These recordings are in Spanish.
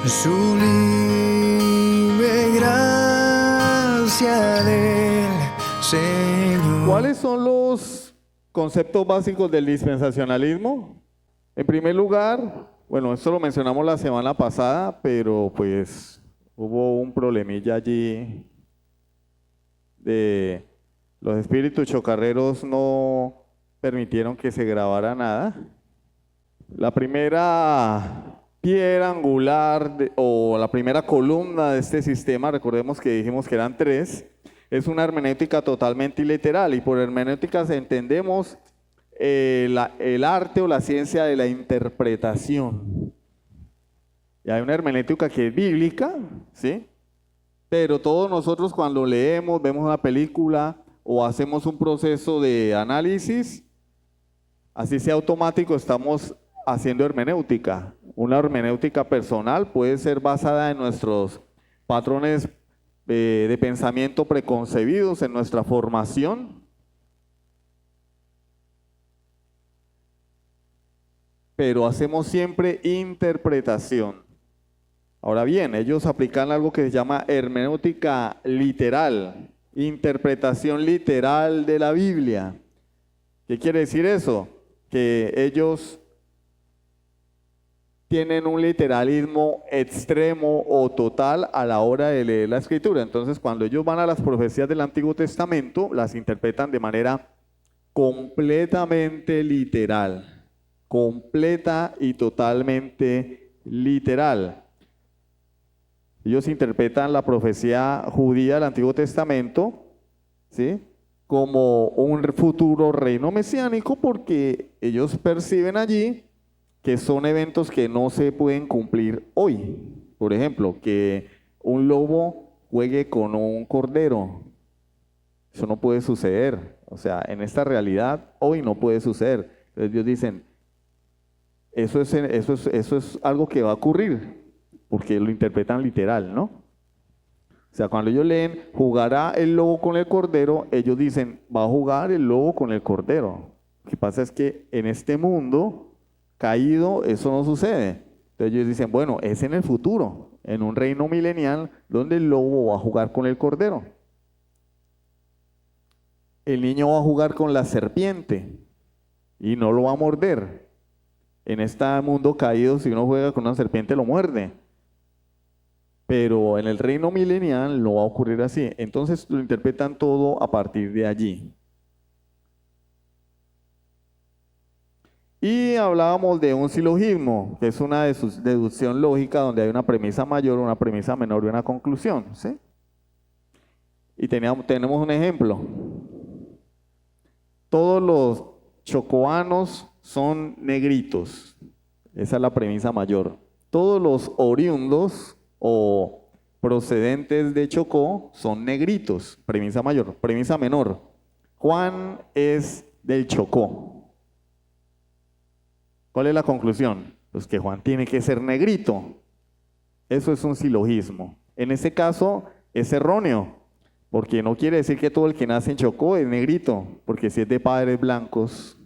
sublime gracia del Señor. ¿Cuáles son los conceptos básicos del dispensacionalismo? En primer lugar, bueno, esto lo mencionamos la semana pasada, pero pues hubo un problemilla allí de los espíritus chocarreros, no permitieron que se grabara nada. La primera piedra angular o la primera columna de este sistema, recordemos que dijimos que eran tres, es una hermenéutica totalmente iliteral, y por hermenéutica entendemos el arte o la ciencia de la interpretación. Y hay una hermenéutica que es bíblica, ¿sí? Pero todos nosotros cuando leemos, vemos una película o hacemos un proceso de análisis, así sea automático, estamos haciendo hermenéutica. Una hermenéutica personal puede ser basada en nuestros patrones de pensamiento preconcebidos, en nuestra formación. Pero hacemos siempre interpretación. Ahora bien, ellos aplican algo que se llama hermenéutica literal, interpretación literal de la Biblia. ¿Qué quiere decir eso? Que ellos tienen un literalismo extremo o total a la hora de leer la Escritura. Entonces, cuando ellos van a las profecías del Antiguo Testamento, las interpretan de manera completamente literal, completa y totalmente literal. Ellos interpretan la profecía judía del Antiguo Testamento, ¿sí?, como un futuro reino mesiánico, porque ellos perciben allí que son eventos que no se pueden cumplir hoy. Por ejemplo, que un lobo juegue con un cordero. Eso no puede suceder. O sea, en esta realidad hoy no puede suceder. Entonces ellos dicen, eso es algo que va a ocurrir, porque lo interpretan literal, ¿no? O sea, cuando ellos leen, jugará el lobo con el cordero, ellos dicen, va a jugar el lobo con el cordero. Lo que pasa es que en este mundo caído eso no sucede. Entonces ellos dicen, bueno, es en el futuro, en un reino milenial, donde el lobo va a jugar con el cordero. El niño va a jugar con la serpiente y no lo va a morder. En este mundo caído, si uno juega con una serpiente, lo muerde. Pero en el reino milenial no va a ocurrir así. Entonces lo interpretan todo a partir de allí. Y hablábamos de un silogismo, que es una deducción lógica donde hay una premisa mayor, una premisa menor y una conclusión, ¿sí? Y tenemos un ejemplo. Todos los chocoanos son negritos. Esa es la premisa mayor. Todos los oriundos o procedentes de Chocó son negritos. Premisa mayor. Premisa menor. Juan es del Chocó. ¿Cuál es la conclusión? Pues que Juan tiene que ser negrito. Eso es un silogismo. En este caso es erróneo, porque no quiere decir que todo el que nace en Chocó es negrito, porque si es de padres blancos,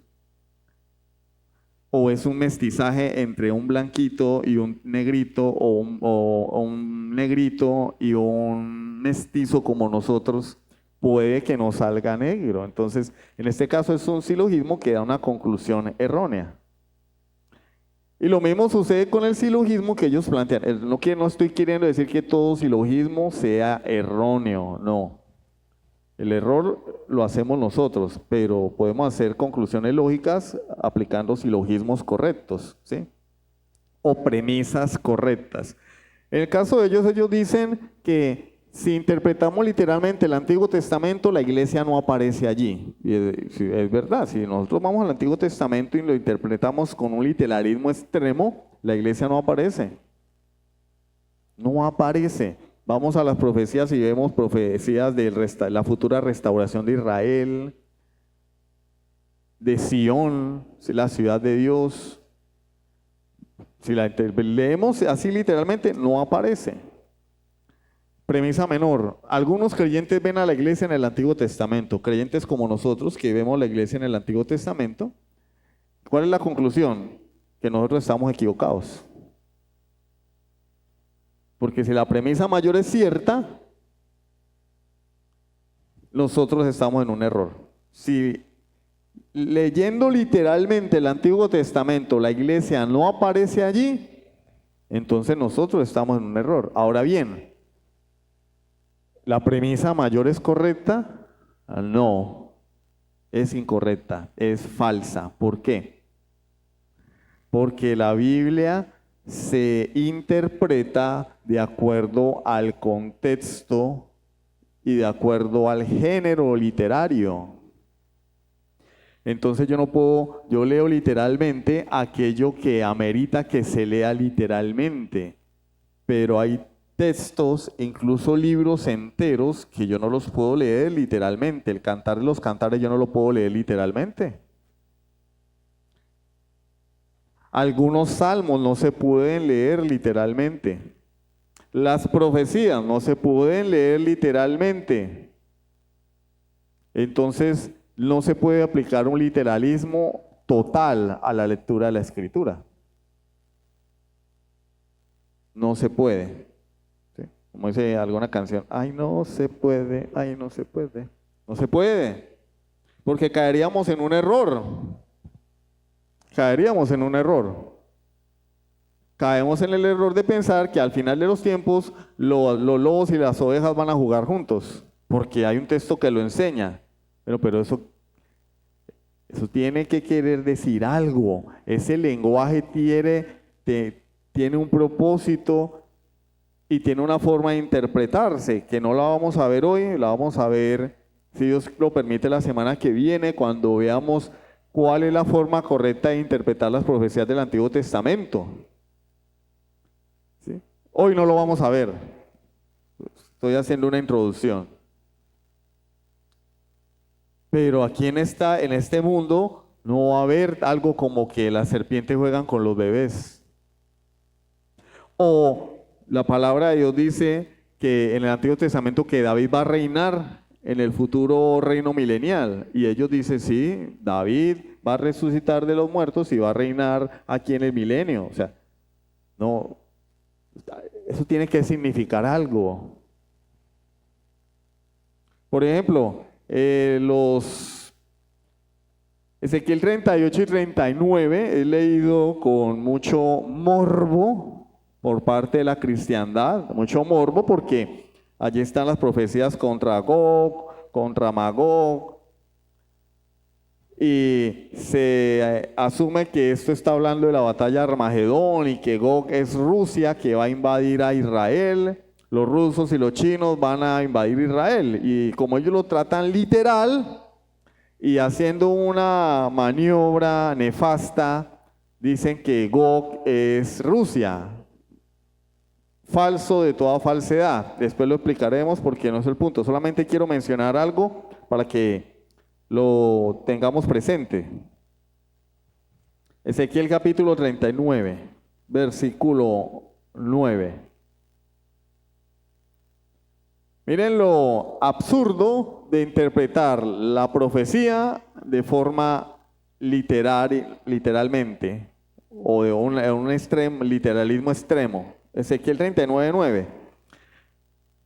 o es un mestizaje entre un blanquito y un negrito, o un negrito y un mestizo como nosotros, puede que no salga negro. Entonces, en este caso es un silogismo que da una conclusión errónea. Y lo mismo sucede con el silogismo que ellos plantean. No estoy queriendo decir que todo silogismo sea erróneo, no. El error lo hacemos nosotros, pero podemos hacer conclusiones lógicas aplicando silogismos correctos, ¿sí? O premisas correctas. En el caso de ellos dicen que si interpretamos literalmente el Antiguo Testamento, la iglesia no aparece allí. Y es verdad, si nosotros vamos al Antiguo Testamento y lo interpretamos con un literalismo extremo, la iglesia no aparece. No aparece. Vamos a las profecías y vemos profecías de la futura restauración de Israel, de Sión, la ciudad de Dios. Si la leemos así literalmente, no aparece. Premisa menor. Algunos creyentes ven a la iglesia en el Antiguo Testamento, creyentes como nosotros que vemos la iglesia en el Antiguo Testamento. ¿Cuál es la conclusión? Que nosotros estamos equivocados. Porque si la premisa mayor es cierta, nosotros estamos en un error. Si leyendo literalmente el Antiguo Testamento la iglesia no aparece allí, entonces nosotros estamos en un error. Ahora bien, ¿la premisa mayor es correcta? No, es incorrecta, es falsa. ¿Por qué? Porque la Biblia se interpreta de acuerdo al contexto y de acuerdo al género literario. Entonces yo leo literalmente aquello que amerita que se lea literalmente, pero hay textos, incluso libros enteros, que yo no los puedo leer literalmente. El Cantar de los Cantares yo no lo puedo leer literalmente. Algunos salmos no se pueden leer literalmente. Las profecías no se pueden leer literalmente. Entonces, no se puede aplicar un literalismo total a la lectura de la Escritura. No se puede. ¿Sí? Como dice alguna canción, ay, no se puede, ay, no se puede. No se puede, porque caeríamos en un error. Caeríamos en un error. Caemos en el error de pensar que al final de los tiempos los lobos y las ovejas van a jugar juntos, porque hay un texto que lo enseña. Pero eso tiene que querer decir algo. Ese lenguaje tiene un propósito y tiene una forma de interpretarse, que no la vamos a ver hoy, la vamos a ver, si Dios lo permite, la semana que viene, cuando veamos cuál es la forma correcta de interpretar las profecías del Antiguo Testamento. ¿Sí? Hoy no lo vamos a ver. Estoy haciendo una introducción. Pero aquí en este mundo no va a haber algo como que las serpientes juegan con los bebés. O la palabra de Dios dice que en el Antiguo Testamento que David va a reinar en el futuro reino milenial. Y ellos dicen, sí, David va a resucitar de los muertos y va a reinar aquí en el milenio. O sea, no, eso tiene que significar algo. Por ejemplo, Ezequiel 38 y 39 he leído con mucho morbo por parte de la cristiandad, mucho morbo porque allí están las profecías contra Gog, contra Magog, y se asume que esto está hablando de la batalla de Armagedón y que Gog es Rusia, que va a invadir a Israel. Los rusos y los chinos van a invadir Israel, y como ellos lo tratan literal y haciendo una maniobra nefasta, dicen que Gog es Rusia. Falso de toda falsedad. Después lo explicaremos porque no es el punto. Solamente quiero mencionar algo para que lo tengamos presente. Ezequiel capítulo 39, versículo 9. Miren lo absurdo de interpretar la profecía de forma literalmente, o de un literalismo extremo. Ezequiel 39, 9.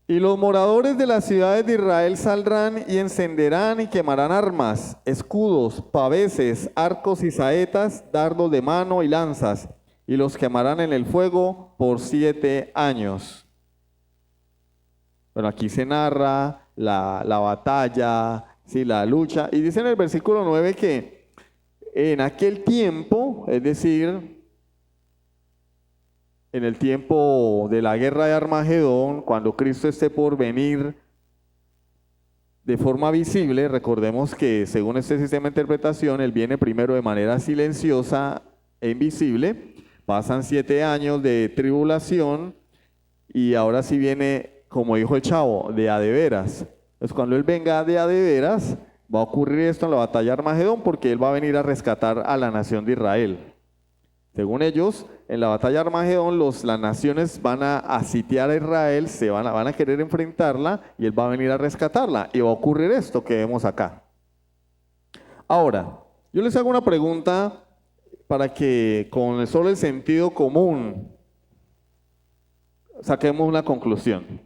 Y los moradores de las ciudades de Israel saldrán y encenderán y quemarán armas, escudos, paveses, arcos y saetas, dardos de mano y lanzas, y los quemarán en el fuego por 7 años. Bueno, aquí se narra la batalla, ¿sí? La lucha, y dice en el versículo 9 que en aquel tiempo, es decir, en el tiempo de la guerra de Armagedón, cuando Cristo esté por venir de forma visible, recordemos que según este sistema de interpretación, Él viene primero de manera silenciosa e invisible, pasan 7 años de tribulación y ahora sí viene, como dijo el chavo, de a de veras. Entonces cuando Él venga de a de veras, va a ocurrir esto en la batalla de Armagedón porque Él va a venir a rescatar a la nación de Israel. Según ellos, en la batalla de Armagedón, las naciones van a sitiar a Israel, van a querer enfrentarla y Él va a venir a rescatarla. Y va a ocurrir esto que vemos acá. Ahora, yo les hago una pregunta para que con solo el sentido común saquemos una conclusión.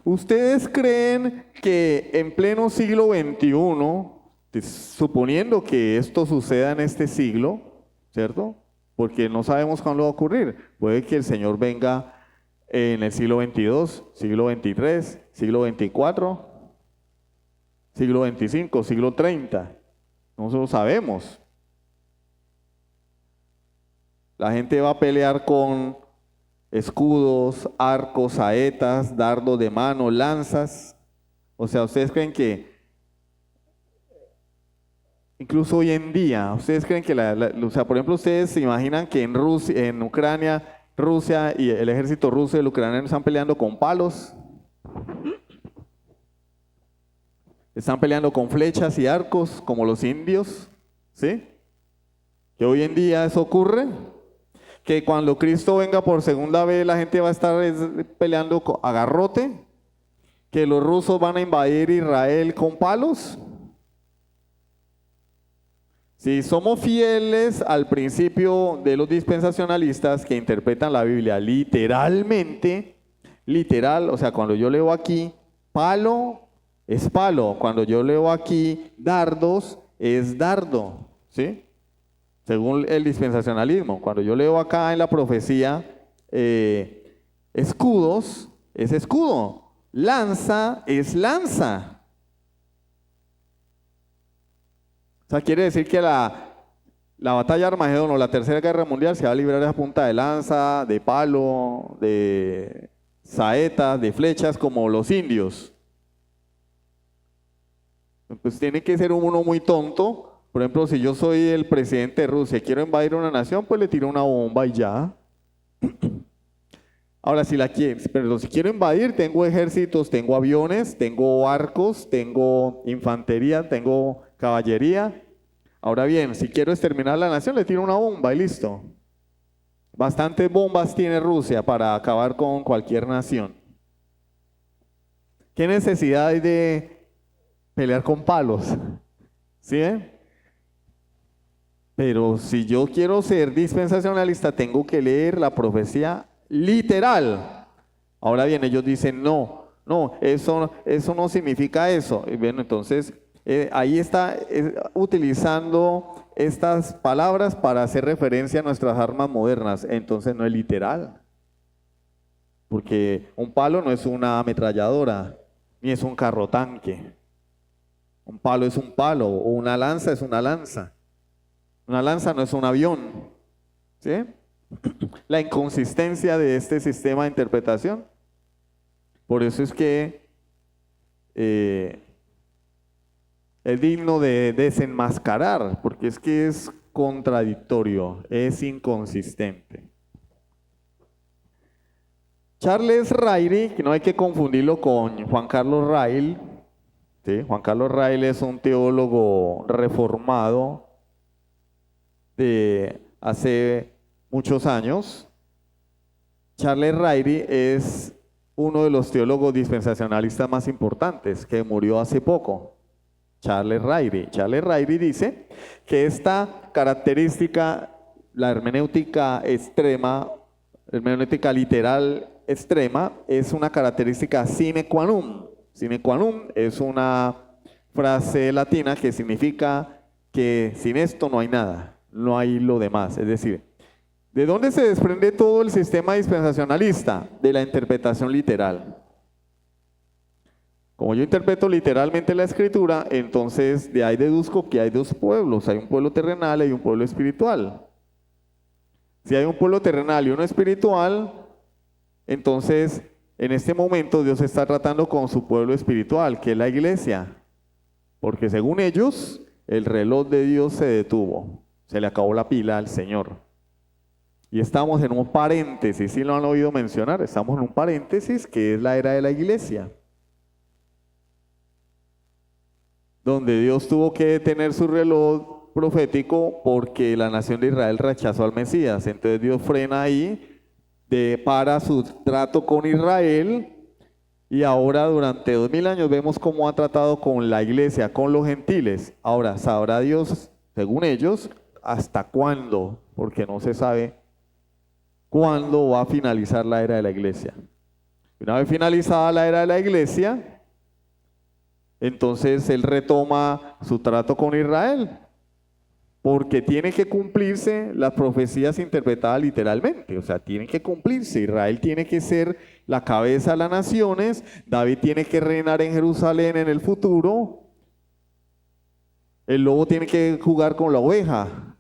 ¿Ustedes creen que en pleno siglo XXI, suponiendo que esto suceda en este siglo, ¿cierto? Porque no sabemos cuándo va a ocurrir. Puede que el Señor venga en el siglo XXII, siglo XXIII, siglo XXIV, siglo XXV, siglo XXX. No lo sabemos. La gente va a pelear con escudos, arcos, saetas, dardos de mano, lanzas. O sea, ¿ustedes creen que incluso hoy en día, ustedes creen que o sea, por ejemplo, ustedes se imaginan que en Rusia, en Ucrania, Rusia y el ejército ruso y el ucraniano están peleando con palos? Están peleando con flechas y arcos como los indios, ¿sí? Que hoy en día eso ocurre. Que cuando Cristo venga por segunda vez la gente va a estar peleando a garrote, que los rusos van a invadir Israel con palos. Si somos fieles al principio de los dispensacionalistas que interpretan la Biblia literalmente, literal, o sea, cuando yo leo aquí palo, es palo, cuando yo leo aquí dardos, es dardo, ¿sí? Según el dispensacionalismo. Cuando yo leo acá en la profecía escudos, es escudo. Lanza es lanza. O sea, quiere decir que la batalla de Armagedón o la Tercera Guerra Mundial se va a librar a punta de lanza, de palo, de saetas, de flechas, como los indios. Pues tiene que ser uno muy tonto. Por ejemplo, si yo soy el presidente de Rusia y quiero invadir una nación, pues le tiro una bomba y ya. Ahora, si quiero invadir, tengo ejércitos, tengo aviones, tengo barcos, tengo infantería, tengo caballería. Ahora bien, si quiero exterminar la nación, le tiro una bomba y listo. Bastantes bombas tiene Rusia para acabar con cualquier nación. ¿Qué necesidad hay de pelear con palos? ¿Sí? Pero si yo quiero ser dispensacionalista, tengo que leer la profecía literal. Ahora bien, ellos dicen, no, eso no significa eso. Y bueno, entonces, ahí está utilizando estas palabras para hacer referencia a nuestras armas modernas. Entonces no es literal. Porque un palo no es una ametralladora, ni es un carro tanque. Un palo es un palo, o una lanza es una lanza. Una lanza no es un avión, ¿sí? La inconsistencia de este sistema de interpretación. Por eso es que es digno de desenmascarar, porque es que es contradictorio, es inconsistente. Charles Ryrie, que no hay que confundirlo con Juan Carlos Rail, ¿sí? Juan Carlos Rail es un teólogo reformado de hace muchos años. Charles Ryrie es uno de los teólogos dispensacionalistas más importantes que murió hace poco. Charles Ryrie dice que esta característica, la hermenéutica extrema, hermenéutica literal extrema, es una característica sine qua non. Sine qua non es una frase latina que significa que sin esto no hay nada. No hay lo demás. Es decir, ¿de dónde se desprende todo el sistema dispensacionalista? De la interpretación literal. Como yo interpreto literalmente la escritura, entonces de ahí deduzco que hay dos pueblos. Hay un pueblo terrenal y un pueblo espiritual. Si hay un pueblo terrenal y uno espiritual, entonces en este momento Dios está tratando con su pueblo espiritual, que es la iglesia. Porque según ellos, el reloj de Dios se detuvo. Se le acabó la pila al Señor. Y estamos en un paréntesis, si lo han oído mencionar, estamos en un paréntesis que es la era de la iglesia. Donde Dios tuvo que detener su reloj profético porque la nación de Israel rechazó al Mesías. Entonces Dios frena ahí, para su trato con Israel. Y ahora durante 2000 años vemos cómo ha tratado con la iglesia, con los gentiles. Ahora, sabrá Dios, según ellos, hasta cuándo, porque no se sabe cuándo va a finalizar la era de la iglesia. Una vez finalizada la era de la iglesia, entonces él retoma su trato con Israel, porque tiene que cumplirse las profecías interpretadas literalmente, o sea, tienen que cumplirse. Israel tiene que ser la cabeza de las naciones, David tiene que reinar en Jerusalén en el futuro, el lobo tiene que jugar con la oveja.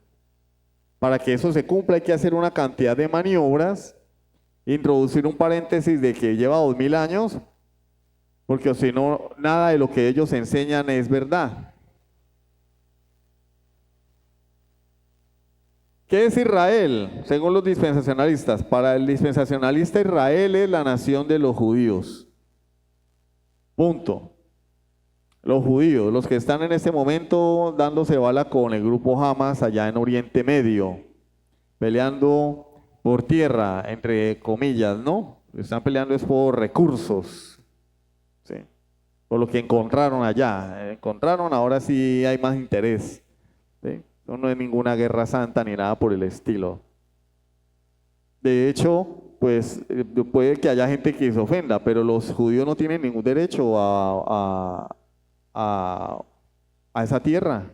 Para que eso se cumpla hay que hacer una cantidad de maniobras, introducir un paréntesis de que lleva 2000 años, porque si no, nada de lo que ellos enseñan es verdad. ¿Qué es Israel? Según los dispensacionalistas, para el dispensacionalista Israel es la nación de los judíos. Punto. Los judíos, los que están en este momento dándose bala con el grupo Hamas allá en Oriente Medio, peleando por tierra, entre comillas, ¿no? Están peleando es por recursos, ¿sí? Por lo que encontraron allá. Encontraron, ahora sí hay más interés, ¿sí? No es ninguna guerra santa ni nada por el estilo. De hecho, pues puede que haya gente que se ofenda, pero los judíos no tienen ningún derecho a esa tierra.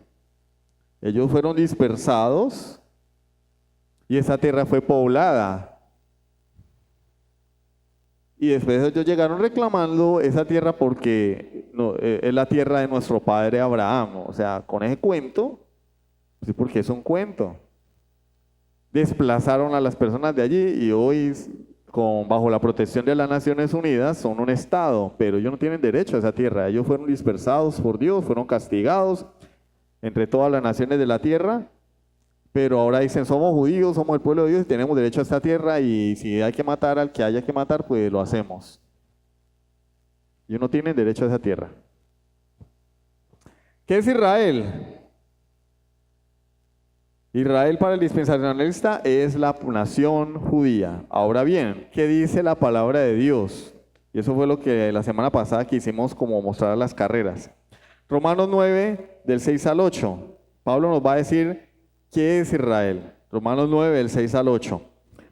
Ellos fueron dispersados y esa tierra fue poblada. Y después ellos llegaron reclamando esa tierra porque no, es la tierra de nuestro padre Abraham. O sea, con ese cuento, sí, porque es un cuento. Desplazaron a las personas de allí y hoy, bajo la protección de las Naciones Unidas, son un estado, pero ellos no tienen derecho a esa tierra. Ellos fueron dispersados por Dios, fueron castigados entre todas las naciones de la tierra, pero ahora dicen, somos judíos, somos el pueblo de Dios y tenemos derecho a esta tierra, y si hay que matar al que haya que matar, pues lo hacemos. Ellos no tienen derecho a esa tierra. ¿Qué es Israel? Israel para el dispensacionalista es la nación judía. Ahora bien, ¿qué dice la palabra de Dios? Y eso fue lo que la semana pasada quisimos como mostrar las carreras. Romanos 9, del 6 al 8. Pablo nos va a decir qué es Israel. Romanos 9, del 6 al 8.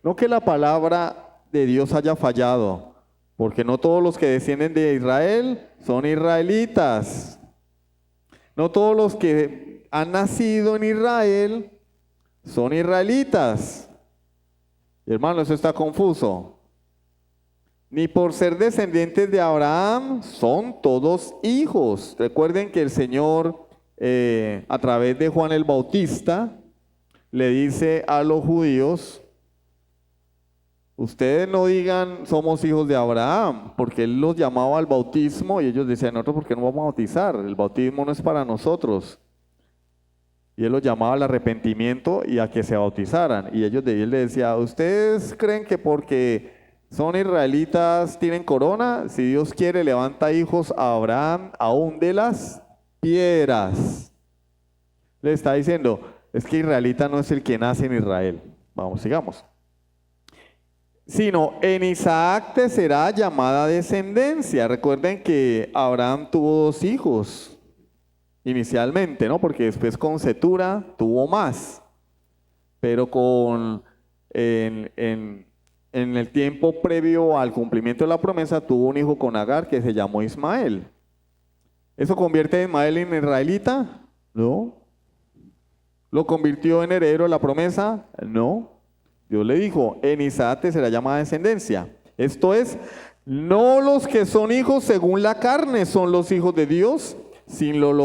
No que la palabra de Dios haya fallado, porque no todos los que descienden de Israel son israelitas. No todos los que han nacido en Israel son israelitas. Hermano, eso está confuso. Ni por ser descendientes de Abraham son todos hijos. Recuerden que el Señor, a través de Juan el Bautista, le dice a los judíos, ustedes no digan somos hijos de Abraham, porque él los llamaba al bautismo y ellos decían, nosotros ¿por qué no vamos a bautizar? El bautismo no es para nosotros. Y él los llamaba al arrepentimiento y a que se bautizaran. Y él les decía, ¿ustedes creen que porque son israelitas tienen corona? Si Dios quiere, levanta hijos a Abraham aún de las piedras. Le está diciendo, es que israelita no es el que nace en Israel. Vamos, sigamos. Sino en Isaac te será llamada descendencia. Recuerden que Abraham tuvo 2 hijos. Inicialmente, ¿no? Porque después con Cetura tuvo más, pero en el tiempo previo al cumplimiento de la promesa tuvo un hijo con Agar que se llamó Ismael. ¿Eso convierte a Ismael en israelita? No. ¿Lo convirtió en heredero de la promesa? No. Dios le dijo, en Isaac te será llamada descendencia. Esto es, no los que son hijos según la carne son los hijos de Dios, sino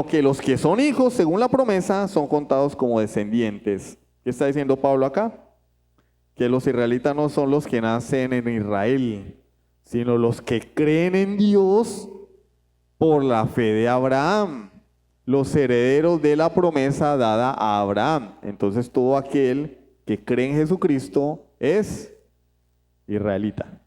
que los que son hijos según la promesa son contados como descendientes. ¿Qué está diciendo Pablo acá? Que los israelitas no son los que nacen en Israel, sino los que creen en Dios por la fe de Abraham, los herederos de la promesa dada a Abraham. Entonces todo aquel que cree en Jesucristo es israelita.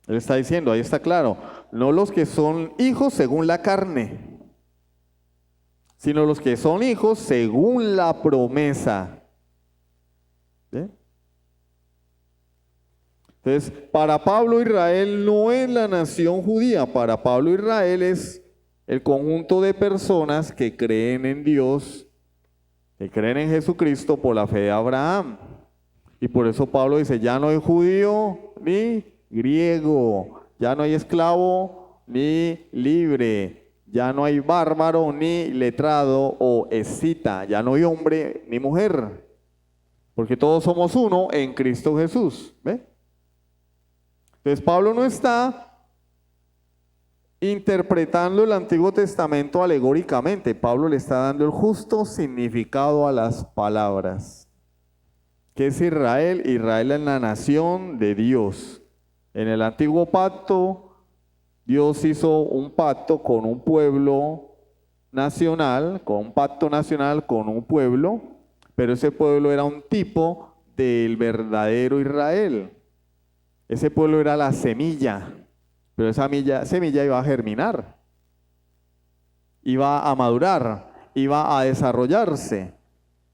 Él está diciendo, ahí está claro, no los que son hijos según la carne, sino los que son hijos según la promesa. ¿Sí? Entonces, para Pablo Israel no es la nación judía, para Pablo Israel es el conjunto de personas que creen en Dios que creen en Jesucristo por la fe de Abraham. Y por eso Pablo dice, ya no hay judío ni griego, ya no hay esclavo ni libre, ya no hay bárbaro ni letrado o escita, ya no hay hombre ni mujer, porque todos somos uno en Cristo Jesús. ¿Ve? Entonces Pablo no está interpretando el Antiguo Testamento alegóricamente. Pablo le está dando el justo significado a las palabras. ¿Qué es Israel? Israel es la nación de Dios. En el Antiguo Pacto, Dios hizo un pacto con un pueblo nacional, con un pacto nacional con un pueblo, pero ese pueblo era un tipo del verdadero Israel. Ese pueblo era la semilla. Pero esa semilla iba a germinar, iba a madurar, iba a desarrollarse.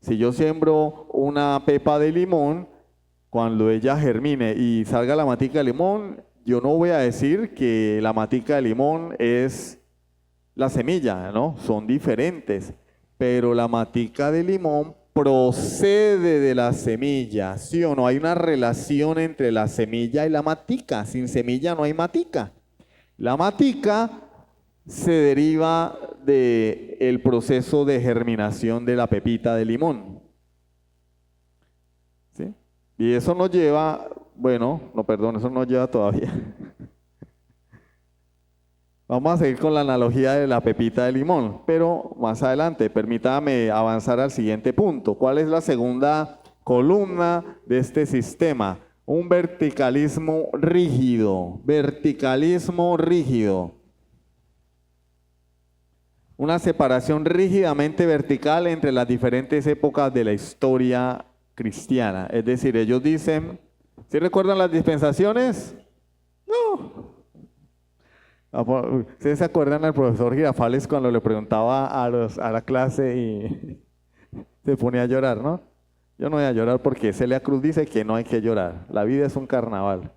Si yo siembro una pepa de limón, cuando ella germine y salga la matica de limón, yo no voy a decir que la matica de limón es la semilla, ¿no? Son diferentes, pero la matica de limón procede de la semilla, ¿sí o no? Hay una relación entre la semilla y la matica. Sin semilla no hay matica. La matica se deriva del proceso de germinación de la pepita de limón. ¿Sí? Y eso nos lleva, eso nos lleva todavía. Vamos a seguir con la analogía de la pepita de limón, pero más adelante, permítame avanzar al siguiente punto. ¿Cuál es la segunda columna de este sistema? Un verticalismo rígido, una separación rígidamente vertical entre las diferentes épocas de la historia cristiana. Es decir, ellos dicen, ¿sí recuerdan las dispensaciones? No. ¿Ustedes se acuerdan al profesor Girafales cuando le preguntaba a la clase y se ponía a llorar, no? Yo no voy a llorar porque Celia Cruz dice que no hay que llorar. La vida es un carnaval.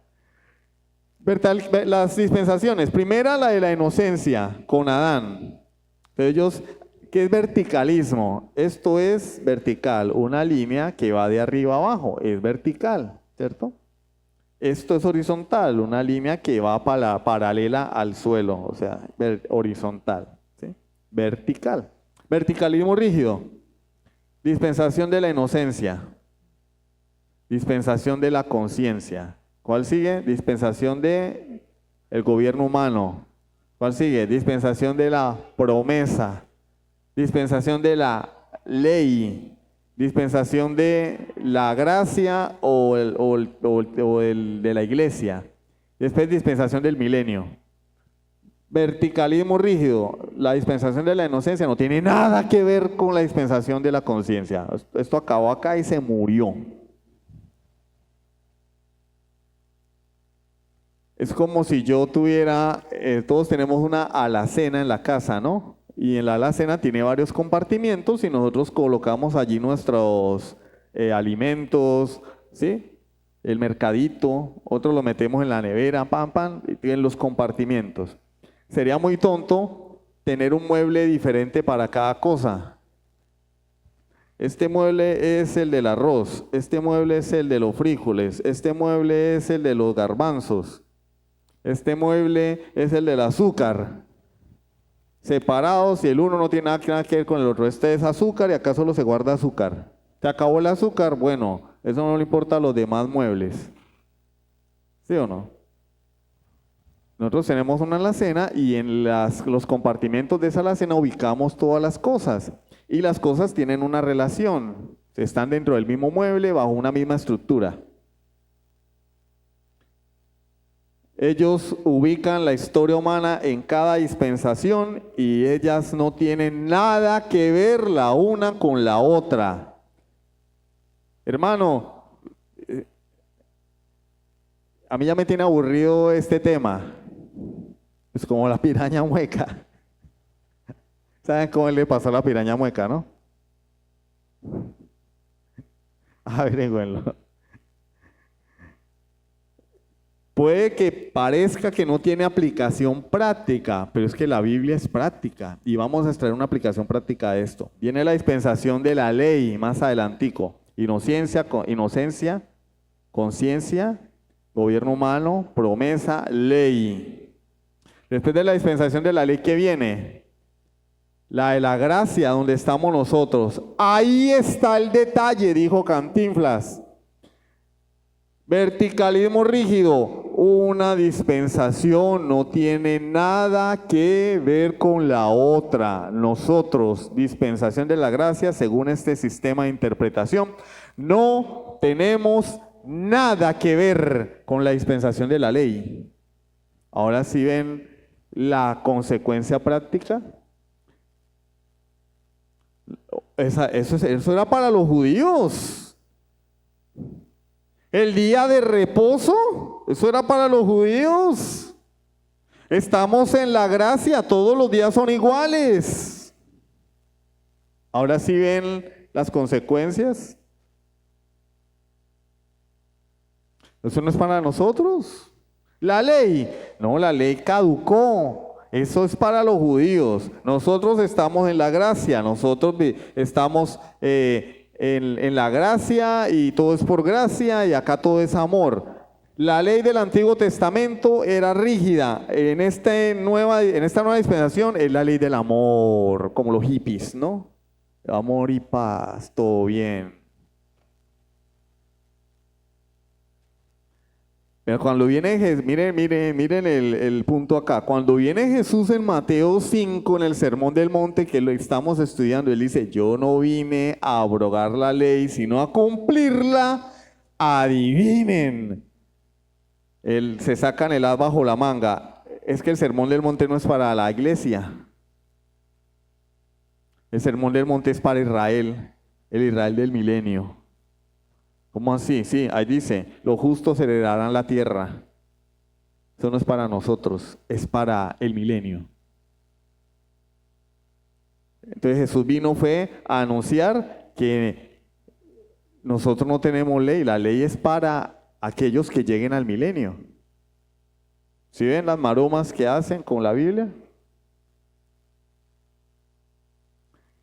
Las dispensaciones. Primera, la de la inocencia con Adán. Ellos, ¿qué es verticalismo? Esto es vertical, una línea que va de arriba a abajo, es vertical, ¿cierto? Esto es horizontal, una línea que va paralela al suelo, o sea, horizontal, ¿sí? Vertical. Verticalismo rígido. Dispensación de la inocencia. Dispensación de la conciencia. ¿Cuál sigue? Dispensación de el gobierno humano. ¿Cuál sigue? Dispensación de la promesa. Dispensación de la ley. Dispensación de la gracia o el de la iglesia. Después dispensación del milenio. Verticalismo rígido. La dispensación de la inocencia no tiene nada que ver con la dispensación de la conciencia. Esto acabó acá y se murió. Es como si yo tuviera, todos tenemos una alacena en la casa, ¿no? Y en la alacena tiene varios compartimientos y nosotros colocamos allí nuestros alimentos, ¿sí? El mercadito, otros lo metemos en la nevera, y en los compartimientos. Sería muy tonto tener un mueble diferente para cada cosa. Este mueble es el del arroz, este mueble es el de los frijoles, este mueble es el de los garbanzos, este mueble es el del azúcar. Separados y el uno no tiene nada que ver con el otro. Este es azúcar y acá solo se guarda azúcar. ¿Se acabó el azúcar? Bueno, eso no le importa a los demás muebles. ¿Sí o no? Nosotros tenemos una alacena y en los compartimentos de esa alacena ubicamos todas las cosas. Y las cosas tienen una relación. Están dentro del mismo mueble, bajo una misma estructura. Ellos ubican la historia humana en cada dispensación y ellas no tienen nada que ver la una con la otra. Hermano, a mí ya me tiene aburrido este tema. Es como la piraña mueca. ¿Saben cómo le pasó a la piraña mueca, no? Averígüenlo. puede que parezca que no tiene aplicación práctica, pero es que la Biblia es práctica y vamos a extraer una aplicación práctica de esto. Viene la dispensación de la ley más adelantico. Inocencia, conciencia, gobierno humano, promesa, ley. Después de la dispensación de la ley, ¿qué viene? La de la gracia, donde estamos nosotros. Ahí está el detalle, dijo Cantinflas. Verticalismo rígido, una dispensación no tiene nada que ver con la otra. Nosotros, dispensación de la gracia, según este sistema de interpretación, no tenemos nada que ver con la dispensación de la ley. Ahora sí ven la consecuencia práctica. Eso era para los judíos. El día de reposo, eso era para los judíos. Estamos en la gracia, todos los días son iguales. Ahora sí ven las consecuencias. Eso no es para nosotros. La ley, no, la ley caducó. Eso es para los judíos. Nosotros estamos en la gracia, nosotros estamos en la gracia y todo es por gracia y acá todo es amor. La ley del Antiguo Testamento era rígida. En esta nueva dispensación es la ley del amor, como los hippies, ¿no? Amor y paz, todo bien. Pero cuando viene Jesús, miren el punto acá. Cuando viene Jesús en Mateo 5, en el Sermón del Monte, que lo estamos estudiando, él dice, yo no vine a abrogar la ley, sino a cumplirla. Adivinen. Se sacan el as bajo la manga. Es que el Sermón del Monte no es para la iglesia. El Sermón del Monte es para Israel, el Israel del milenio. ¿Cómo así? Sí, ahí dice, los justos heredarán la tierra. Eso no es para nosotros, es para el milenio. Entonces Jesús fue a anunciar que nosotros no tenemos ley, la ley es para aquellos que lleguen al milenio. ¿Sí ven las maromas que hacen con la Biblia?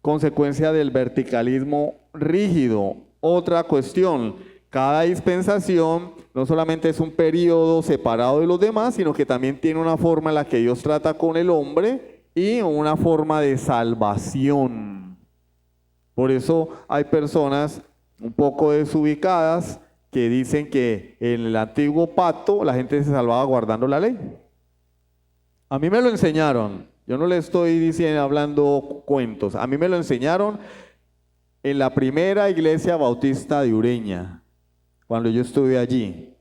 Consecuencia del verticalismo rígido. Otra cuestión, cada dispensación no solamente es un periodo separado de los demás, sino que también tiene una forma en la que Dios trata con el hombre y una forma de salvación. Por eso hay personas un poco desubicadas que dicen que en el antiguo pacto la gente se salvaba guardando la ley. A mí me lo enseñaron, yo no le estoy hablando cuentos, a mí me lo enseñaron en la primera iglesia bautista de Ureña, cuando yo estuve allí.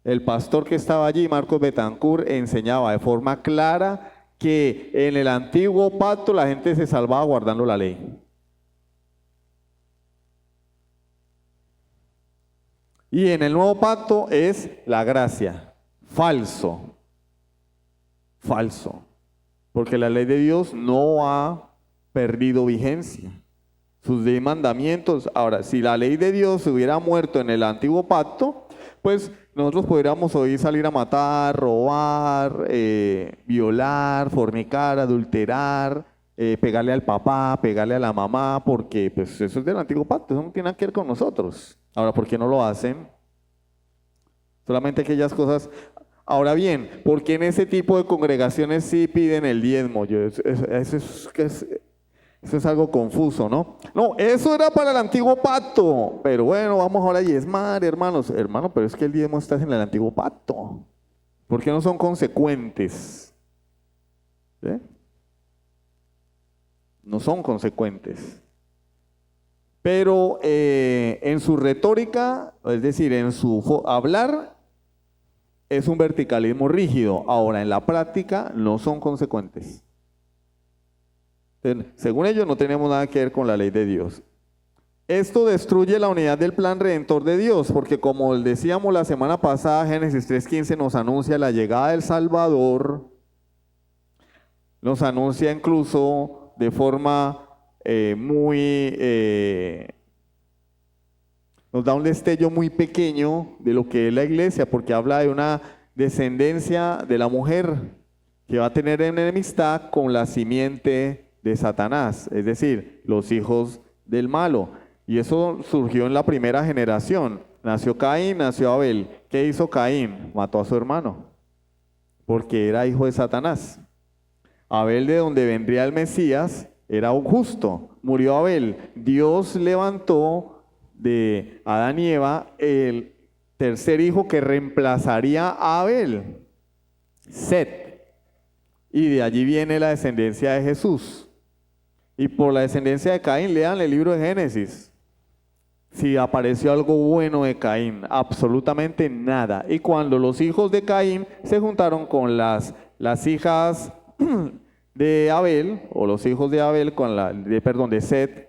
El pastor que estaba allí, Marcos Betancourt, enseñaba de forma clara que en el antiguo pacto la gente se salvaba guardando la ley. Y en el nuevo pacto es la gracia. Falso. Falso. Porque la ley de Dios no ha perdido vigencia. Sus 10 mandamientos. Ahora, si la ley de Dios hubiera muerto en el antiguo pacto, pues nosotros podríamos hoy salir a matar, robar, violar, fornicar, adulterar, pegarle al papá, pegarle a la mamá, porque pues eso es del antiguo pacto, eso no tiene nada que ver con nosotros. Ahora, ¿por qué no lo hacen? Solamente aquellas cosas. Ahora bien, ¿por qué en ese tipo de congregaciones sí piden el diezmo? Eso es algo confuso, ¿no? No, eso era para el antiguo pacto. Pero bueno, vamos ahora a diezmar, hermanos. Hermano, pero es que el diezmo está en el antiguo pacto. ¿Por qué no son consecuentes? ¿Sí? No son consecuentes. Pero en su retórica, es decir, en su hablar, es un verticalismo rígido. Ahora, en la práctica, no son consecuentes. Según ellos no tenemos nada que ver con la ley de Dios. Esto destruye la unidad del plan redentor de Dios, porque como decíamos la semana pasada, Génesis 3:15 nos anuncia la llegada del Salvador, nos anuncia incluso de forma nos da un destello muy pequeño de lo que es la iglesia, porque habla de una descendencia de la mujer que va a tener enemistad con la simiente de Satanás, es decir, los hijos del malo. Y eso surgió en la primera generación. Nació Caín, nació Abel. ¿Qué hizo Caín? Mató a su hermano, porque era hijo de Satanás. Abel, de donde vendría el Mesías, era un justo. Murió Abel. Dios levantó de Adán y Eva el tercer hijo que reemplazaría a Abel, Set. Y de allí viene la descendencia de Jesús. Y por la descendencia de Caín, lean el libro de Génesis. Si apareció algo bueno de Caín, absolutamente nada. Y cuando los hijos de Caín se juntaron con las hijas de Abel, o los hijos de Abel con de Set,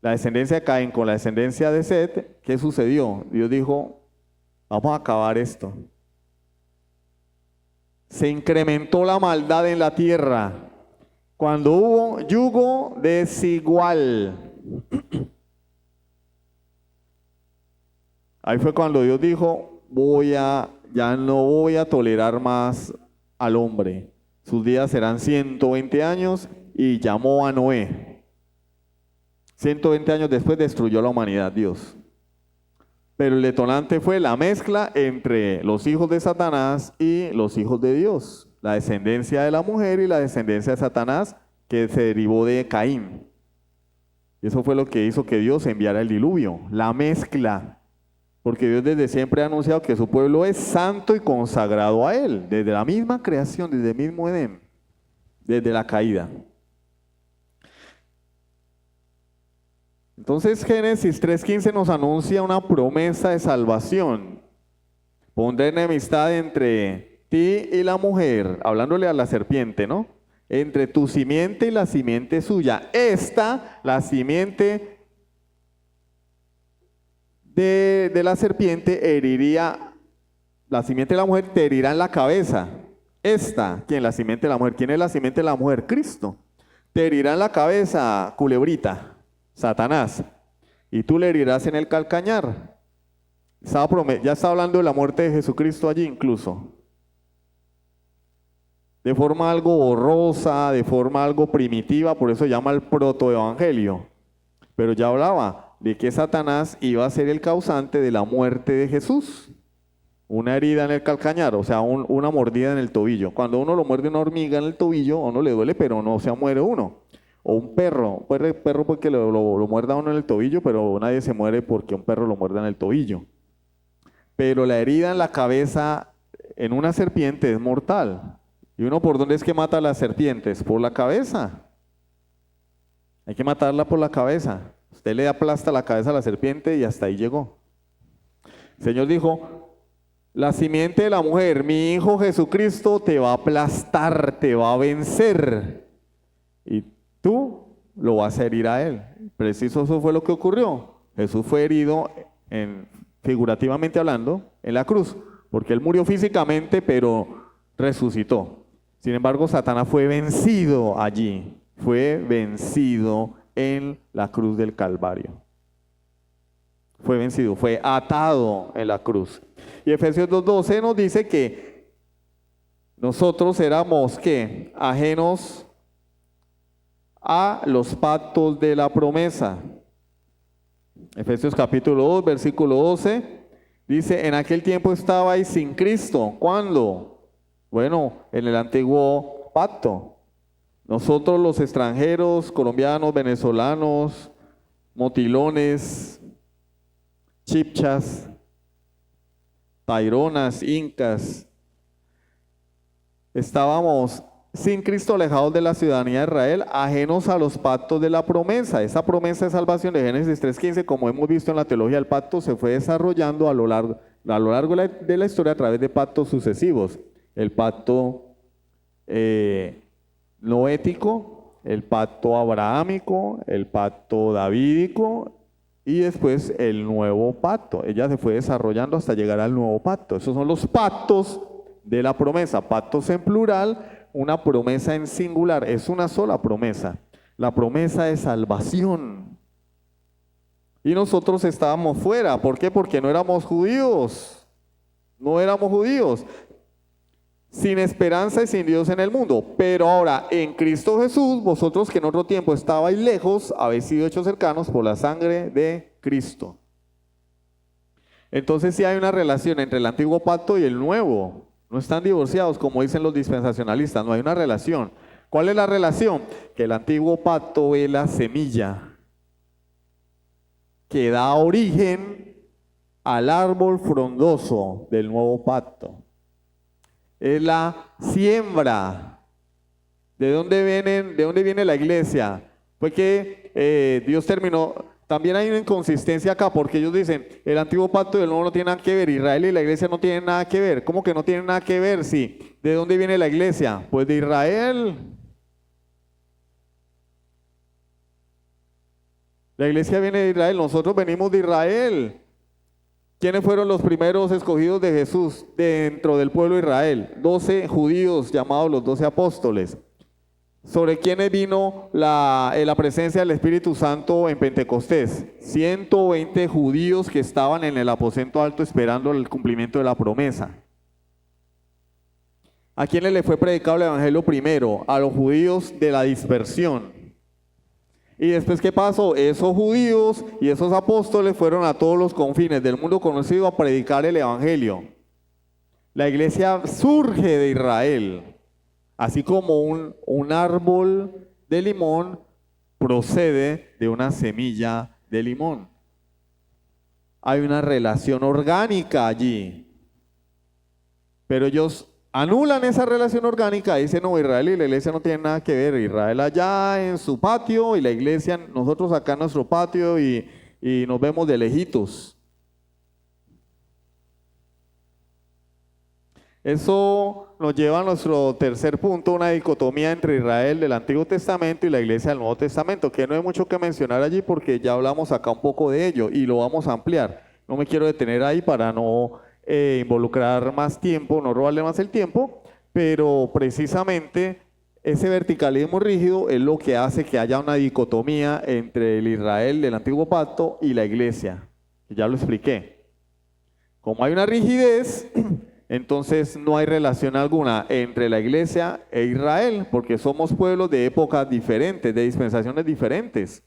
la descendencia de Caín con la descendencia de Set, ¿qué sucedió? Dios dijo, vamos a acabar esto. Se incrementó la maldad en la tierra cuando hubo yugo desigual. Ahí fue cuando Dios dijo, ya no voy a tolerar más al hombre. Sus días serán 120 años y llamó a Noé. 120 años después destruyó la humanidad Dios. Pero el detonante fue la mezcla entre los hijos de Satanás y los hijos de Dios. La descendencia de la mujer y la descendencia de Satanás que se derivó de Caín. Y eso fue lo que hizo que Dios enviara el diluvio, la mezcla. Porque Dios desde siempre ha anunciado que su pueblo es santo y consagrado a Él, desde la misma creación, desde el mismo Edén, desde la caída. Entonces Génesis 3:15 nos anuncia una promesa de salvación. Pondré enemistad entre ti y la mujer, hablándole a la serpiente, ¿no? Entre tu simiente y la simiente suya. La simiente de la serpiente heriría, la simiente de la mujer te herirá en la cabeza. ¿Quién? La simiente de la mujer. ¿Quién es la simiente de la mujer? Cristo. Te herirá en la cabeza, culebrita, Satanás, y tú le herirás en el calcañar. Ya está hablando de la muerte de Jesucristo allí incluso. De forma algo borrosa, de forma algo primitiva, por eso se llama el protoevangelio. Pero ya hablaba de que Satanás iba a ser el causante de la muerte de Jesús. Una herida en el calcañar, o sea, una mordida en el tobillo. Cuando uno lo muerde una hormiga en el tobillo, a uno le duele, pero no se muere uno. O un perro porque lo muerda a uno en el tobillo, pero nadie se muere porque un perro lo muerda en el tobillo. Pero la herida en la cabeza en una serpiente es mortal. ¿Y uno por dónde es que mata a las serpientes? Por la cabeza. Hay que matarla por la cabeza. Usted le aplasta la cabeza a la serpiente y hasta ahí llegó. El Señor dijo, la simiente de la mujer, mi hijo Jesucristo, te va a aplastar, te va a vencer. Y tú lo vas a herir a él. Preciso, eso fue lo que ocurrió. Jesús fue herido, figurativamente hablando, en la cruz. Porque él murió físicamente, pero resucitó. Sin embargo, Satanás fue vencido allí. Fue vencido en la cruz del Calvario. Fue vencido, fue atado en la cruz. Y Efesios 2:12 nos dice que nosotros éramos, ¿qué? Ajenos a los pactos de la promesa. Efesios capítulo 2, versículo 12, dice, en aquel tiempo estabais sin Cristo. ¿Cuándo? Bueno, en el antiguo pacto. Nosotros los extranjeros, colombianos, venezolanos, motilones, chipchas, taironas, incas, estábamos sin Cristo, alejados de la ciudadanía de Israel, ajenos a los pactos de la promesa. Esa promesa de salvación de Génesis 3:15, como hemos visto en la teología del pacto, se fue desarrollando a lo largo de la historia a través de pactos sucesivos. El pacto noético, el pacto abrahámico, el pacto davídico y después el nuevo pacto. Ella se fue desarrollando hasta llegar al nuevo pacto. Esos son los pactos de la promesa. Pactos en plural, una promesa en singular. Es una sola promesa. La promesa de salvación. Y nosotros estábamos fuera. ¿Por qué? Porque no éramos judíos. no éramos judíos, sin esperanza y sin Dios en el mundo. Pero ahora, en Cristo Jesús, vosotros que en otro tiempo estabais lejos, habéis sido hechos cercanos por la sangre de Cristo. Entonces sí hay una relación entre el antiguo pacto y el nuevo. No están divorciados, como dicen los dispensacionalistas, no hay una relación. ¿Cuál es la relación? Que el antiguo pacto es la semilla que da origen al árbol frondoso del nuevo pacto. Es la siembra. ¿De dónde viene la iglesia? Fue que Dios terminó. También hay una inconsistencia acá, porque ellos dicen, el antiguo pacto y el nuevo no tienen nada que ver, Israel y la iglesia no tienen nada que ver. ¿Cómo que no tienen nada que ver? Sí. ¿De dónde viene la iglesia? Pues de Israel. La iglesia viene de Israel, nosotros venimos de Israel. ¿Quiénes fueron los primeros escogidos de Jesús dentro del pueblo de Israel? 12 judíos llamados los 12 apóstoles. ¿Sobre quiénes vino la presencia del Espíritu Santo en Pentecostés? 120 judíos que estaban en el aposento alto esperando el cumplimiento de la promesa. ¿A quiénes le fue predicado el evangelio primero? A los judíos de la dispersión. Y después, ¿qué pasó? Esos judíos y esos apóstoles fueron a todos los confines del mundo conocido a predicar el evangelio. La iglesia surge de Israel. Así como un árbol de limón procede de una semilla de limón. Hay una relación orgánica allí. Pero ellos anulan esa relación orgánica y dicen, no, Israel y la iglesia no tienen nada que ver. Israel allá en su patio y la iglesia, nosotros acá en nuestro patio y nos vemos de lejitos. Eso nos lleva a nuestro tercer punto, una dicotomía entre Israel del Antiguo Testamento y la iglesia del Nuevo Testamento, que no hay mucho que mencionar allí porque ya hablamos acá un poco de ello y lo vamos a ampliar. No me quiero detener ahí para no involucrar más tiempo, no robarle más el tiempo, pero precisamente ese verticalismo rígido es lo que hace que haya una dicotomía entre el Israel del Antiguo Pacto y la iglesia. Ya lo expliqué. Como hay una rigidez, entonces no hay relación alguna entre la iglesia e Israel, porque somos pueblos de épocas diferentes, de dispensaciones diferentes.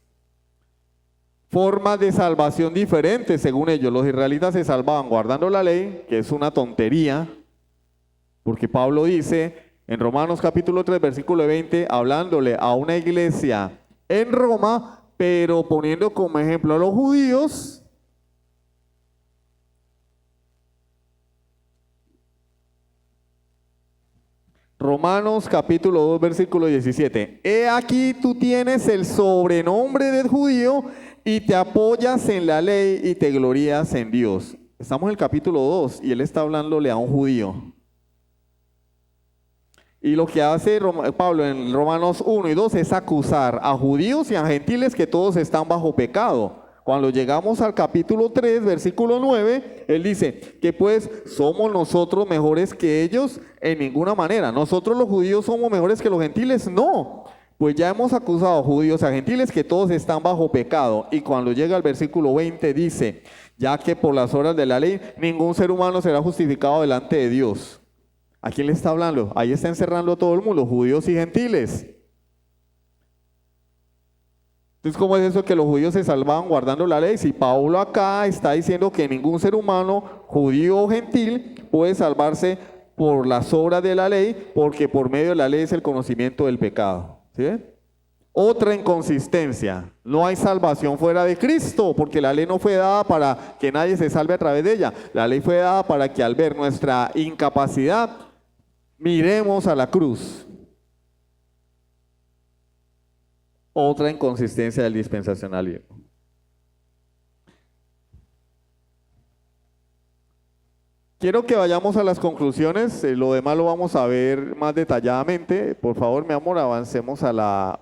Formas de salvación diferentes, según ellos. Los israelitas se salvaban guardando la ley, que es una tontería, porque Pablo dice en Romanos capítulo 3, versículo 20, hablándole a una iglesia en Roma, pero poniendo como ejemplo a los judíos. Romanos capítulo 2, versículo 17. He aquí tú tienes el sobrenombre del judío y te apoyas en la ley y te glorías en Dios. Estamos en el capítulo 2 y él está hablándole a un judío. Y lo que hace Pablo en Romanos 1 y 2 es acusar a judíos y a gentiles que todos están bajo pecado. Cuando llegamos al capítulo 3, versículo 9, él dice que pues somos nosotros mejores que ellos en ninguna manera. ¿Nosotros los judíos somos mejores que los gentiles? No. Pues ya hemos acusado a judíos y a gentiles que todos están bajo pecado. Y cuando llega al versículo 20 dice, ya que por las obras de la ley ningún ser humano será justificado delante de Dios. ¿A quién le está hablando? Ahí está encerrando a todo el mundo, judíos y gentiles. Entonces, ¿cómo es eso que los judíos se salvaban guardando la ley? Si Pablo acá está diciendo que ningún ser humano, judío o gentil, puede salvarse por las obras de la ley, porque por medio de la ley es el conocimiento del pecado. ¿Sí ven? Otra inconsistencia, no hay salvación fuera de Cristo, porque la ley no fue dada para que nadie se salve a través de ella. La ley fue dada para que al ver nuestra incapacidad, miremos a la cruz. Otra inconsistencia del dispensacionalismo. Quiero que vayamos a las conclusiones, lo demás lo vamos a ver más detalladamente. Por favor, mi amor, avancemos a la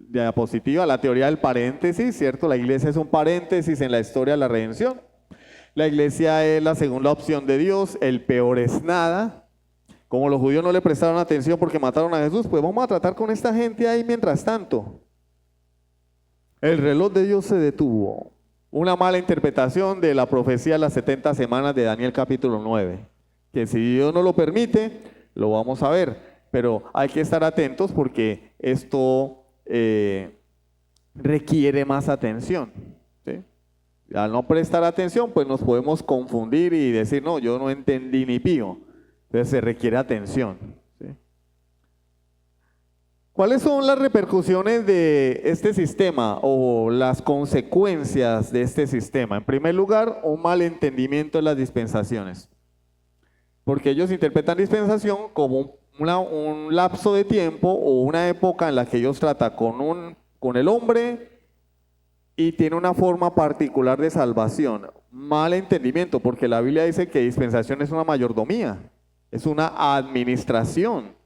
diapositiva, la teoría del paréntesis, ¿cierto? La iglesia es un paréntesis en la historia de la redención. La iglesia es la segunda opción de Dios, el peor es nada. Como los judíos no le prestaron atención porque mataron a Jesús, pues vamos a tratar con esta gente ahí mientras tanto. El reloj de Dios se detuvo. Una mala interpretación de la profecía de las 70 semanas de Daniel capítulo 9, que si Dios no lo permite, lo vamos a ver, pero hay que estar atentos porque esto requiere más atención, ¿sí? Al no prestar atención, pues nos podemos confundir y decir, no, yo no entendí ni pío. Entonces se requiere atención, ¿sí? ¿Cuáles son las repercusiones de este sistema o las consecuencias de este sistema? En primer lugar, un mal entendimiento de las dispensaciones. Porque ellos interpretan dispensación como un lapso de tiempo o una época en la que Dios trata con el hombre y tiene una forma particular de salvación. Mal entendimiento, porque la Biblia dice que dispensación es una mayordomía, es una administración.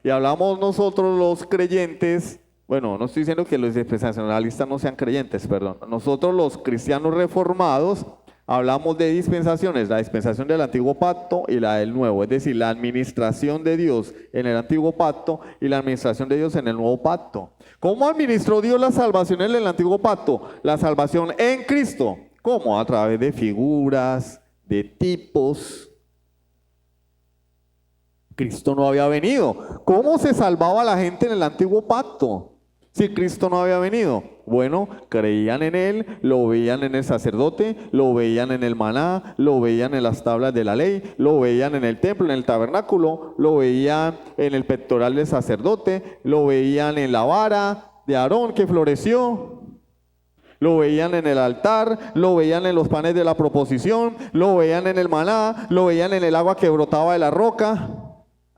Y hablamos nosotros los creyentes, bueno, no estoy diciendo que los dispensacionalistas no sean creyentes, perdón. Nosotros los cristianos reformados hablamos de dispensaciones, la dispensación del antiguo pacto y la del nuevo, es decir, la administración de Dios en el antiguo pacto y la administración de Dios en el nuevo pacto. ¿Cómo administró Dios la salvación en el antiguo pacto? La salvación en Cristo. ¿Cómo? A través de figuras, de tipos. Cristo no había venido. ¿Cómo se salvaba la gente en el antiguo pacto si Cristo no había venido? Bueno, creían en Él, lo veían en el sacerdote, lo veían en el maná, lo veían en las tablas de la ley, lo veían en el templo, en el tabernáculo, lo veían en el pectoral del sacerdote, lo veían en la vara de Aarón que floreció, lo veían en el altar, lo veían en los panes de la proposición, lo veían en el maná, lo veían en el agua que brotaba de la roca.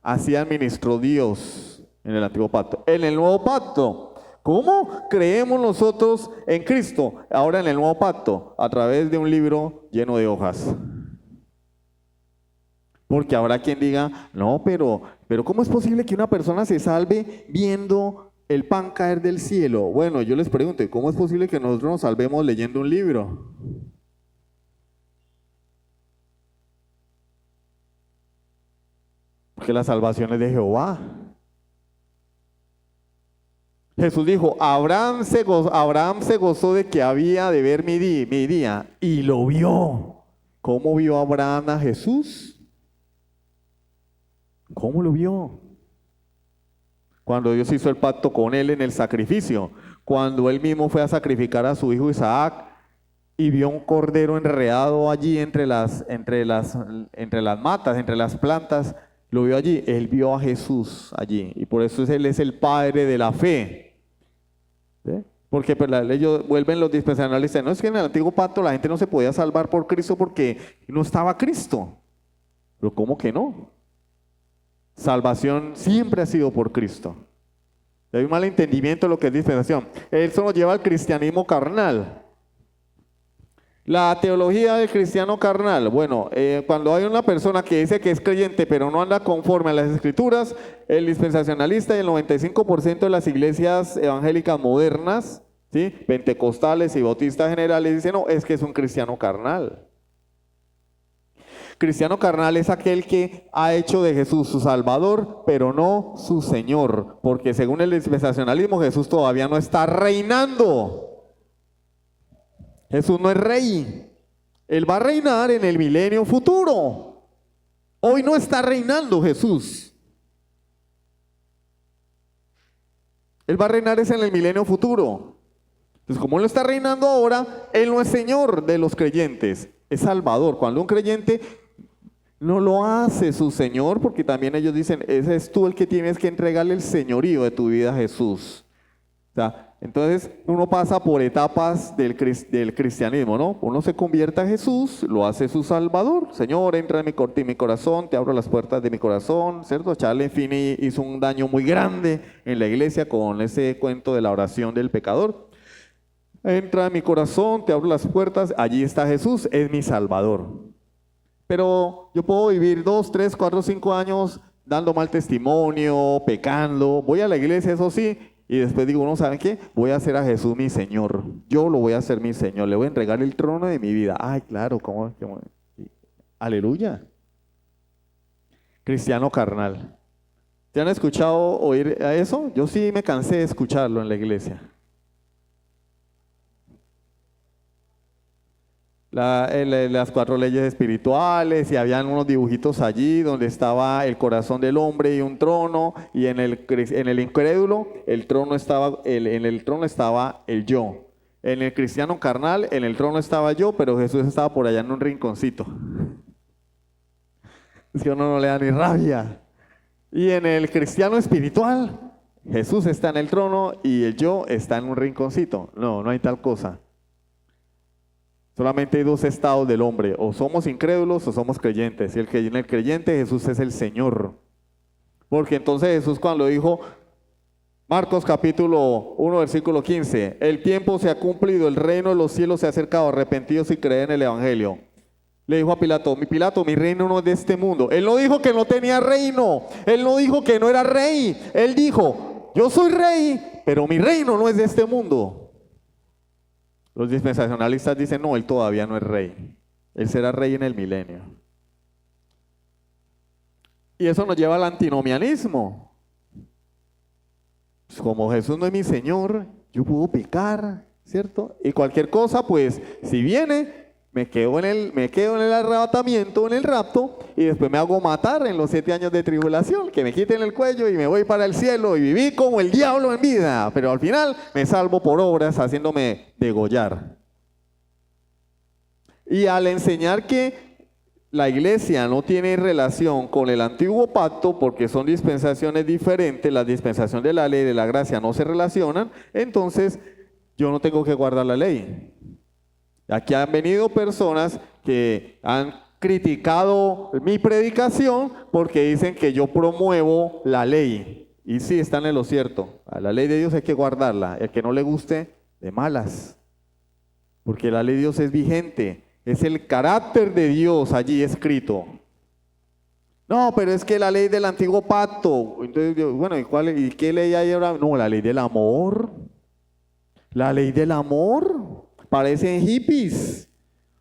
Así administró Dios en el antiguo pacto. En el nuevo pacto, ¿cómo creemos nosotros en Cristo? Ahora en el nuevo pacto, a través de un libro lleno de hojas. Porque habrá quien diga, no, pero ¿cómo es posible que una persona se salve viendo el pan caer del cielo? Bueno, yo les pregunto, ¿cómo es posible que nosotros nos salvemos leyendo un libro? Porque la salvación es de Jehová. Jesús dijo, Abraham se gozó de que había de ver mi día y lo vio. ¿Cómo vio Abraham a Jesús? ¿Cómo lo vio? Cuando Dios hizo el pacto con él en el sacrificio, cuando él mismo fue a sacrificar a su hijo Isaac y vio un cordero enredado allí entre las matas, entre las plantas, lo vio allí, él vio a Jesús allí y por eso él es el padre de la fe. ¿Sí? Porque pues, ellos vuelven los dispensacionalistas, no es que en el antiguo pacto la gente no se podía salvar por Cristo porque no estaba Cristo. Pero ¿cómo que no? Salvación siempre ha sido por Cristo. Hay un mal entendimiento de lo que es dispensación. Eso nos lleva al cristianismo carnal. La teología del cristiano carnal, bueno, cuando hay una persona que dice que es creyente pero no anda conforme a las escrituras, el dispensacionalista y el 95% de las iglesias evangélicas modernas, ¿sí?, pentecostales y bautistas generales dicen, no, es que es un cristiano carnal. Cristiano carnal es aquel que ha hecho de Jesús su Salvador, pero no su Señor, porque según el dispensacionalismo Jesús todavía no está reinando. Jesús no es rey, Él va a reinar en el milenio futuro. Hoy no está reinando Jesús. Él va a reinar en el milenio futuro. Entonces, como Él no está reinando ahora, Él no es Señor de los creyentes, es Salvador. Cuando un creyente no lo hace su Señor, porque también ellos dicen, ese es tú el que tienes que entregarle el señorío de tu vida a Jesús. O sea, entonces uno pasa por etapas del cristianismo, ¿no? Uno se convierte a Jesús, lo hace su Salvador. Señor, entra en mi corazón, te abro las puertas de mi corazón, ¿cierto? Charles Finney hizo un daño muy grande en la iglesia con ese cuento de la oración del pecador. Entra en mi corazón, te abro las puertas, allí está Jesús, es mi Salvador. Pero yo puedo vivir 2, 3, 4, 5 años dando mal testimonio, pecando, voy a la iglesia, eso sí, y después digo, no, ¿saben qué? Voy a hacer a Jesús mi Señor. Yo lo voy a hacer mi Señor. Le voy a entregar el trono de mi vida. Ay, claro, ¿cómo? Aleluya. Cristiano carnal. ¿Te han escuchado oír a eso? Yo sí me cansé de escucharlo en la iglesia. las 4 leyes espirituales, y habían unos dibujitos allí donde estaba el corazón del hombre y un trono, y en el incrédulo en el trono estaba el yo. En el cristiano carnal, en el trono estaba yo, pero Jesús estaba por allá en un rinconcito. Es que a uno no le da ni rabia. Y en el cristiano espiritual, Jesús está en el trono y el yo está en un rinconcito. No, no hay tal cosa. Solamente hay 2 estados del hombre: o somos incrédulos o somos creyentes. Y en el creyente Jesús es el Señor. Porque entonces Jesús, cuando dijo, Marcos capítulo 1 versículo 15, el tiempo se ha cumplido, el reino de los cielos se ha acercado, arrepentidos y creen en el evangelio. Le dijo a Pilato, mi reino no es de este mundo. Él no dijo que no tenía reino, él no dijo que no era rey, él dijo, yo soy rey, pero mi reino no es de este mundo. Los dispensacionalistas dicen, no, él todavía no es rey, él será rey en el milenio. Y eso nos lleva al antinomianismo. Pues como Jesús no es mi Señor, yo puedo pecar, ¿cierto? Y cualquier cosa, pues, si viene, me quedo en el arrebatamiento, en el rapto, y después me hago matar en los 7 años de tribulación, que me quiten el cuello y me voy para el cielo y viví como el diablo en vida, pero al final me salvo por obras haciéndome degollar. Y al enseñar que la iglesia no tiene relación con el antiguo pacto porque son dispensaciones diferentes, la dispensación de la ley y de la gracia no se relacionan, entonces yo no tengo que guardar la ley. Aquí han venido personas que han criticado mi predicación porque dicen que yo promuevo la ley. Y sí, están en lo cierto. A la ley de Dios hay que guardarla. El que no le guste, de malas. Porque la ley de Dios es vigente. Es el carácter de Dios allí escrito. No, pero es que la ley del antiguo pacto. Entonces, bueno, ¿y qué ley hay ahora? No, la ley del amor. La ley del amor. Parecen hippies.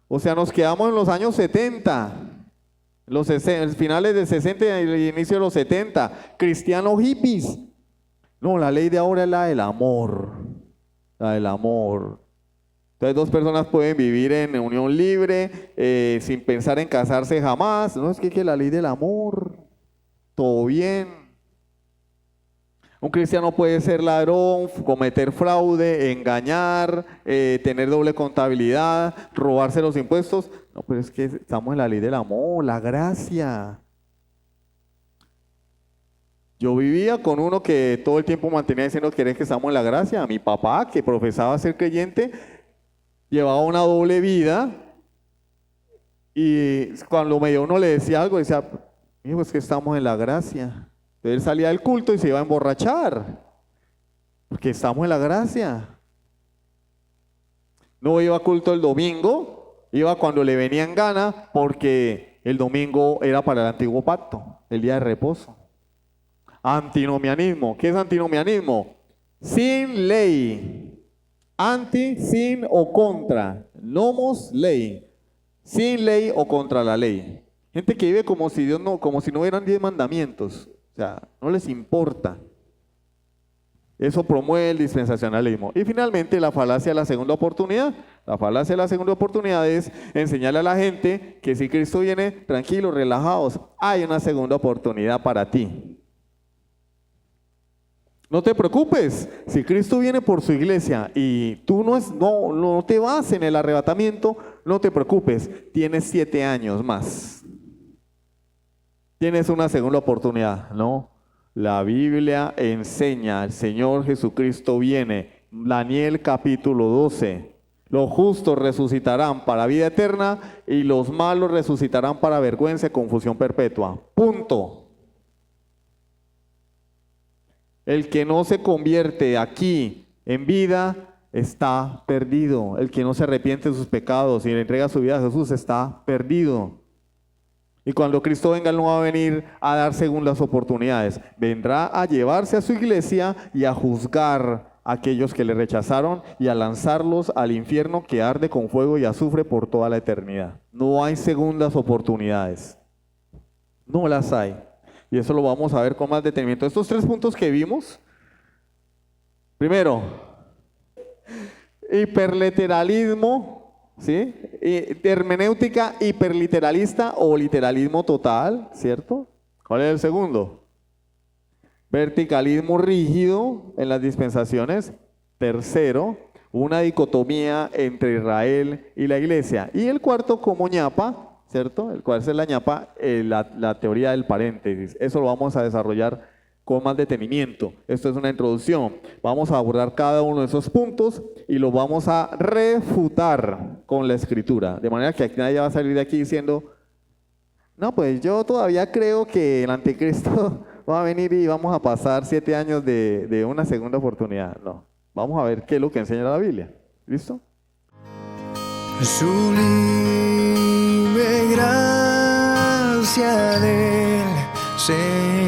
O sea, nos quedamos en los años 70, los finales de 60 y el inicio de los 70. Cristianos hippies. No, la ley de ahora es la del amor. La del amor. Entonces 2 personas pueden vivir en unión libre, sin pensar en casarse jamás. No, es que la ley del amor. Todo bien. Un cristiano puede ser ladrón, cometer fraude, engañar, tener doble contabilidad, robarse los impuestos. No, pero es que estamos en la ley del amor, la gracia. Yo vivía con uno que todo el tiempo mantenía diciendo que estamos en la gracia. Mi papá, que profesaba ser creyente, llevaba una doble vida. Y cuando uno le decía algo, decía, hijo, es que estamos en la gracia. Él salía del culto y se iba a emborrachar, porque estamos en la gracia. No iba a culto el domingo, iba cuando le venía en gana, porque el domingo era para el antiguo pacto, el día de reposo. Antinomianismo. ¿Qué es antinomianismo? Sin ley. Anti, sin o contra. Nomos, ley. Sin ley o contra la ley. Gente que vive como si no hubieran 10 mandamientos. O sea, no les importa. Eso promueve el dispensacionalismo. Y finalmente, la falacia de la segunda oportunidad. La falacia de la segunda oportunidad es enseñarle a la gente que si Cristo viene, tranquilos, relajados, hay una segunda oportunidad para ti. No te preocupes, si Cristo viene por su iglesia y tú no te vas en el arrebatamiento, no te preocupes, tienes 7 años más. Tienes una segunda oportunidad, ¿no? La Biblia enseña, el Señor Jesucristo viene. Daniel capítulo 12. Los justos resucitarán para vida eterna y los malos resucitarán para vergüenza y confusión perpetua. Punto. El que no se convierte aquí en vida está perdido. El que no se arrepiente de sus pecados y le entrega su vida a Jesús está perdido. Y cuando Cristo venga, Él no va a venir a dar segundas oportunidades. Vendrá a llevarse a su iglesia y a juzgar a aquellos que le rechazaron y a lanzarlos al infierno que arde con fuego y azufre por toda la eternidad. No hay segundas oportunidades. No las hay. Y eso lo vamos a ver con más detenimiento. Estos 3 puntos que vimos. Primero, hiperliteralismo ¿Sí? Y hermenéutica hiperliteralista o literalismo total, ¿cierto? ¿Cuál es el segundo? Verticalismo rígido en las dispensaciones. Tercero, una dicotomía entre Israel y la iglesia. Y el cuarto, como ñapa, ¿cierto? El cual es la ñapa, la teoría del paréntesis. Eso lo vamos a desarrollar con más detenimiento. Esto es una introducción. Vamos a abordar cada uno de esos puntos y los vamos a refutar con la escritura. De manera que aquí nadie va a salir de aquí diciendo, no, pues yo todavía creo que el anticristo va a venir y vamos a pasar 7 años de una segunda oportunidad. No, vamos a ver qué es lo que enseña la Biblia. ¿Listo? Sublime gracia del Señor.